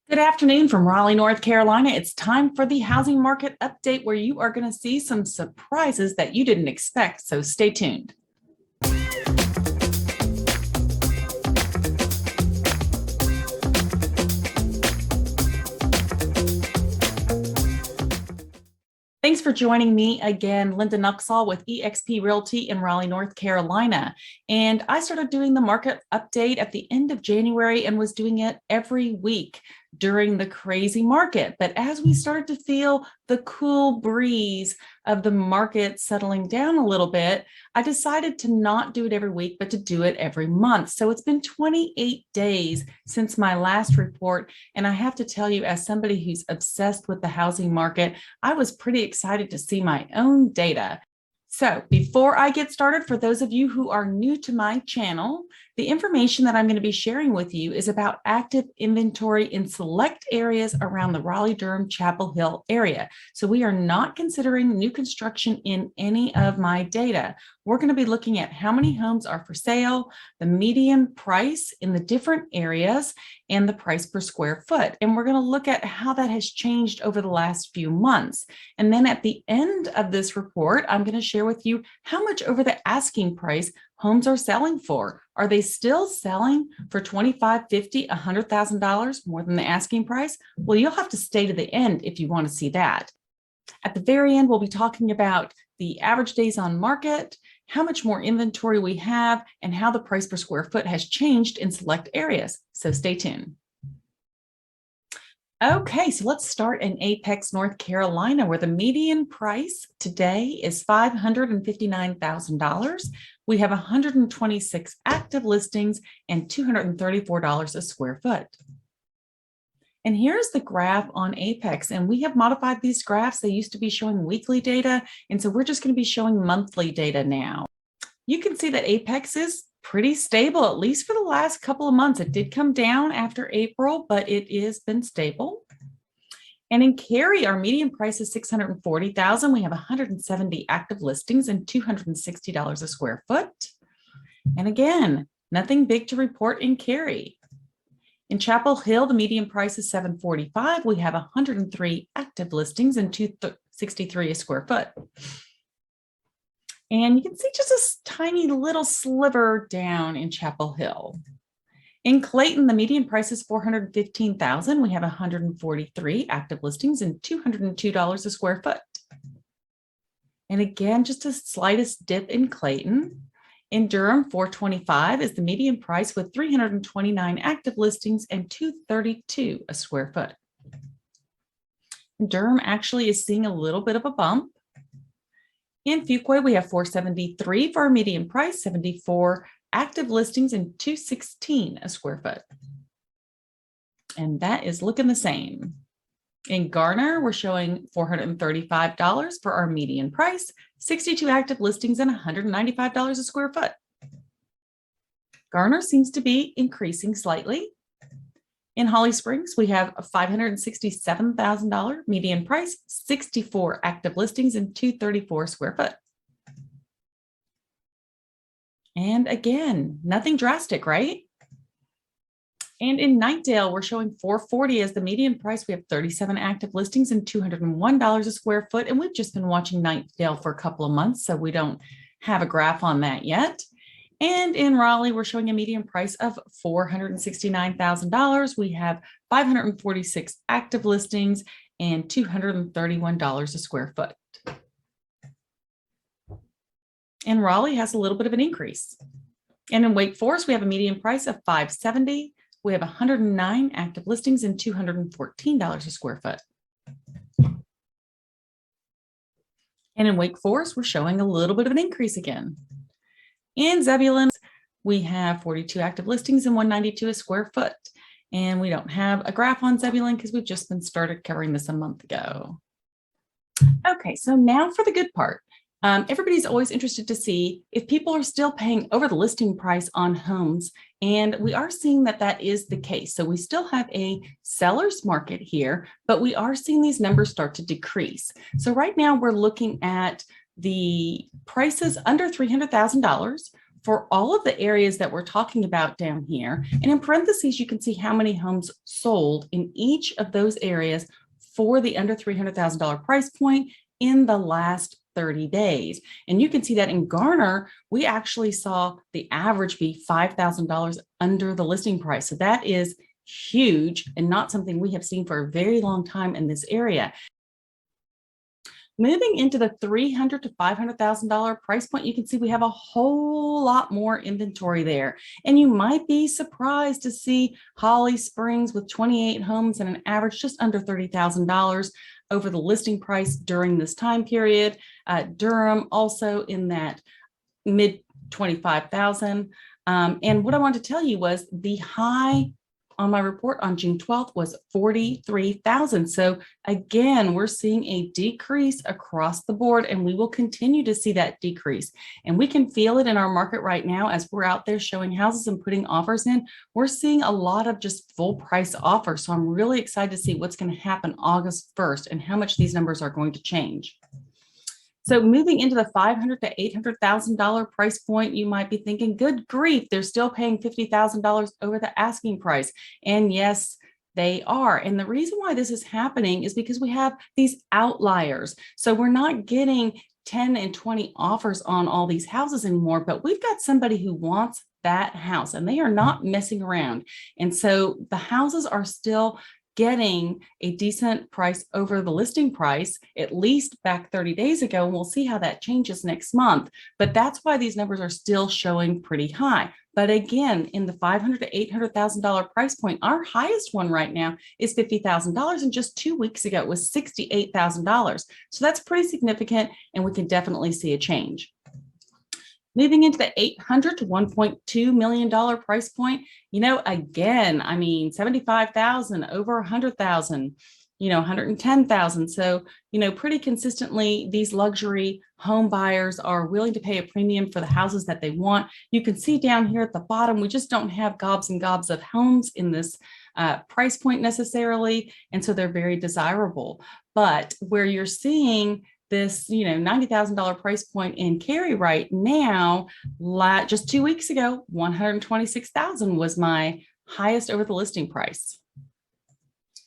Good afternoon from Raleigh, North Carolina. It's time for the housing market update where you are going to see some surprises that you didn't expect, so stay tuned. Thanks for joining me again, Linda Nuxall with eXp Realty in Raleigh, North Carolina. And I started doing the market update at the end of January and was doing it every week during the crazy market. But as we started to feel the cool breeze of the market settling down a little bit, I decided to not do it every week, but to do it every month. So it's been 28 days since my last report. And I have to tell you, as somebody who's obsessed with the housing market, I was pretty excited to see my own data. So before I get started, for those of you who are new to my channel, the information that I'm going to be sharing with you is about active inventory in select areas around the Raleigh Durham Chapel Hill area. So we are not considering new construction in any of my data. We're going to be looking at how many homes are for sale, the median price in the different areas, and the price per square foot. And we're going to look at how that has changed over the last few months. And then at the end of this report, I'm going to share with you how much over the asking price homes are selling for. Are they still selling for $25,000, $50,000, $100,000 more than the asking price? Well, you'll have to stay to the end if you want to see that. At the very end, we'll be talking about the average days on market, how much more inventory we have, and how the price per square foot has changed in select areas. So stay tuned. Okay, so let's start in Apex, North Carolina, where the median price today is $559,000. We have 126 active listings and $234 a square foot. And here's the graph on Apex, and we have modified these graphs. They used to be showing weekly data, and so we're just going to be showing monthly data now. You can see that Apex is pretty stable, at least for the last couple of months. It did come down after April, but it has been stable. And in Cary, our median price is $640,000. We have 170 active listings and $260 a square foot. And again, nothing big to report in Cary. In Chapel Hill, the median price is $745,000. We have 103 active listings and $263 a square foot. And you can see just a tiny little sliver down in Chapel Hill. In Clayton, the median price is $415,000. We have 143 active listings and $202 a square foot. And again, just a slightest dip in Clayton. In Durham, $425,000 is the median price with 329 active listings and $232 a square foot. And Durham actually is seeing a little bit of a bump. In Fuquay, we have $473,000 for our median price, 74 active listings and $216 a square foot. And that is looking the same. In Garner, we're showing $435 for our median price, 62 active listings and $195 a square foot. Garner seems to be increasing slightly. In Holly Springs, we have a $567,000 median price, 64 active listings and $234 square foot. And again, nothing drastic, right? And in Knightdale, we're showing $440 as the median price. We have 37 active listings and $201 a square foot. And we've just been watching Knightdale for a couple of months, so we don't have a graph on that yet. And in Raleigh, we're showing a median price of $469,000. We have 546 active listings and $231 a square foot. And Raleigh has a little bit of an increase. And in Wake Forest, we have a median price of $570. We have 109 active listings and $214 a square foot. And in Wake Forest, we're showing a little bit of an increase again. In Zebulon, we have 42 active listings and $192 a square foot. And we don't have a graph on Zebulon because we've just been started covering this a month ago. Okay, so now for the good part. Everybody's always interested to see if people are still paying over the listing price on homes, and we are seeing that that is the case. So we still have a seller's market here, but we are seeing these numbers start to decrease. So right now we're looking at the prices under $300,000 for all of the areas that we're talking about down here. And in parentheses, you can see how many homes sold in each of those areas for the under $300,000 price point in the last 30 days. And you can see that in Garner, we actually saw the average be $5,000 under the listing price. So that is huge and not something we have seen for a very long time in this area. Moving into the $300,000 to $500,000 price point, you can see we have a whole lot more inventory there. And you might be surprised to see Holly Springs with 28 homes and an average just under $30,000 over the listing price during this time period. Durham also in that mid 25,000. And what I wanted to tell you was the high on my report on June 12th was 43,000. So again, we're seeing a decrease across the board, and we will continue to see that decrease. And we can feel it in our market right now as we're out there showing houses and putting offers in. We're seeing a lot of just full price offers. So I'm really excited to see what's going to happen August 1st and how much these numbers are going to change. So moving into the $500,000 to $800,000 price point, you might be thinking, good grief, they're still paying $50,000 over the asking price. And yes, they are. And the reason why this is happening is because we have these outliers. So we're not getting 10 and 20 offers on all these houses anymore, but we've got somebody who wants that house and they are not messing around. And so the houses are still getting a decent price over the listing price, at least back 30 days ago. And we'll see how that changes next month. But that's why these numbers are still showing pretty high. But again, in the $500,000 to $800,000 price point, our highest one right now is $50,000. And just 2 weeks ago, it was $68,000. So that's pretty significant. And we can definitely see a change. Moving into the $800,000 to $1.2 million price point, again, 75,000, over 100,000, 110,000. So, pretty consistently, these luxury home buyers are willing to pay a premium for the houses that they want. You can see down here at the bottom, we just don't have gobs and gobs of homes in this price point necessarily. And so they're very desirable. But where you're seeing this, $90,000 price point in Cary right now, just 2 weeks ago, 126,000 was my highest over the listing price.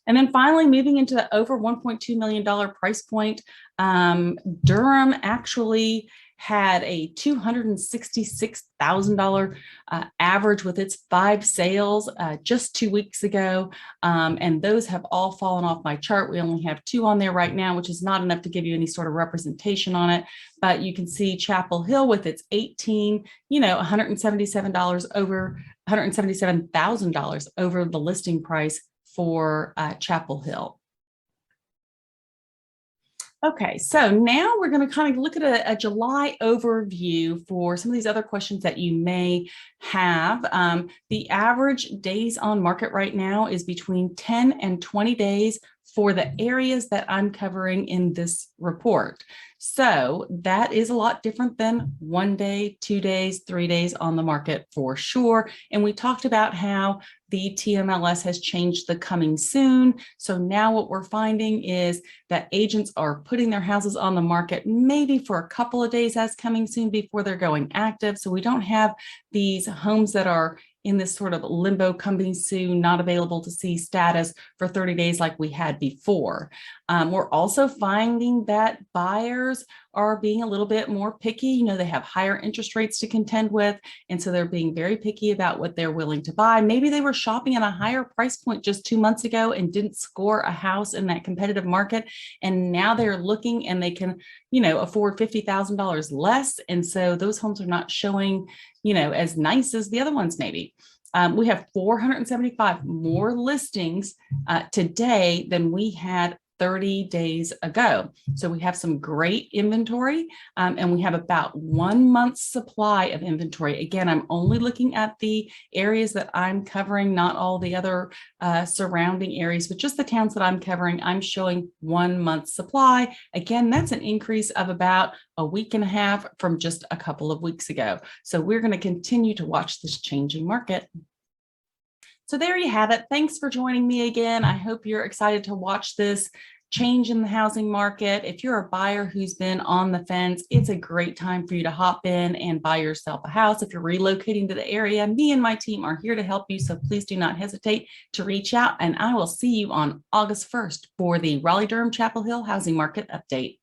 And then finally, moving into the over $1.2 million price point, Durham actually had a $266,000 average with its 5 sales just 2 weeks ago. And those have all fallen off my chart. We only have 2 on there right now, which is not enough to give you any sort of representation on it. But you can see Chapel Hill with its 18, $177 over $177,000 over the listing price for Chapel Hill. Okay, so now we're going to kind of look at a July overview for some of these other questions that you may have. The average days on market right now is between 10 and 20 days for the areas that I'm covering in this report. So that is a lot different than 1 day, 2 days, 3 days on the market for sure. And we talked about how the TMLS has changed the coming soon. So now what we're finding is that agents are putting their houses on the market maybe for a couple of days as coming soon before they're going active. So we don't have these homes that are in this sort of limbo coming soon, not available to see status for 30 days like we had before. We're also finding that buyers are being a little bit more picky. They have higher interest rates to contend with. And so they're being very picky about what they're willing to buy. Maybe they were shopping at a higher price point just 2 months ago and didn't score a house in that competitive market. And now they're looking and they can, afford $50,000 less. And so those homes are not showing, as nice as the other ones maybe. We have 475 more listings today than we had 30 days ago. So we have some great inventory and we have about 1 month's supply of inventory. Again, I'm only looking at the areas that I'm covering, not all the other surrounding areas, but just the towns that I'm covering. I'm showing 1 month's supply. Again, that's an increase of about a week and a half from just a couple of weeks ago. So we're going to continue to watch this changing market. So there you have it. Thanks for joining me again. I hope you're excited to watch this change in the housing market. If you're a buyer who's been on the fence, it's a great time for you to hop in and buy yourself a house. If you're relocating to the area, me and my team are here to help you. So please do not hesitate to reach out, and I will see you on August 1st for the Raleigh Durham Chapel Hill housing market update.